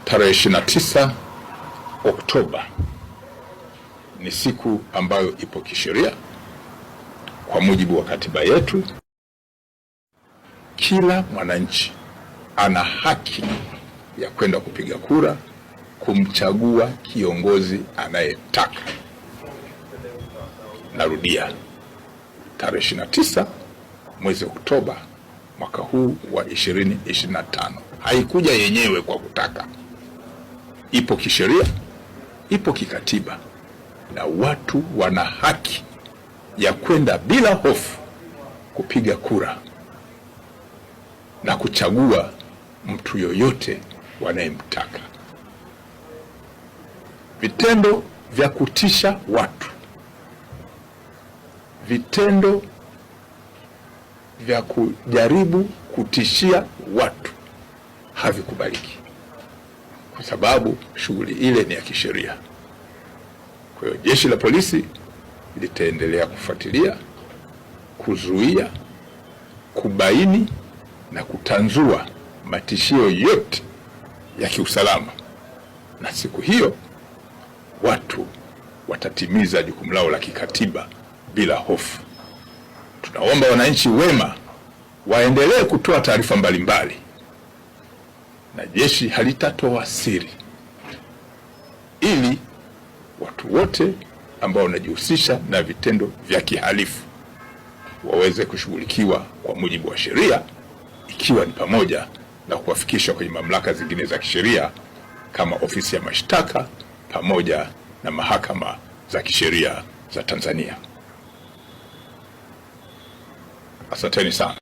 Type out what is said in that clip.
Tarehe 29 Oktoba ni siku ambayo ipo kisheria kwa mujibu wa katiba yetu. Kila mwananchi ana haki ya kwenda kupiga kura kumchagua kiongozi anayetaka. Narudia, tarehe 29 mwezi Oktoba mwaka huu wa 2025. Haikuja yenyewe kwa kutaka, ipo kisheria, ipo kikatiba, na watu wana haki ya kwenda bila hofu kupiga kura na kuchagua mtu yoyote wanayemtaka. Vitendo vya kutisha watu, vitendo vya kujaribu kutishia watu havikubaliki, kwa sababu shughuli ile ni ya kisheria. Kwa hiyo jeshi la polisi litaendelea kufuatilia, kuzuia, kubaini na kutanzua matishio yote ya kiusalama, na siku hiyo watu watatimiza jukumu lao la kikatiba bila hofu. Tunaomba wananchi wema waendelee kutoa taarifa mbalimbali, na jeshi halitatoa siri, ili watu wote ambao wanajihusisha na vitendo vya kihalifu waweze kushughulikiwa kwa mujibu wa sheria, ikiwa ni pamoja na kuwafikishwa kwenye mamlaka zingine za kisheria kama ofisi ya mashtaka pamoja na mahakama za kisheria za Tanzania. Asanteni sana.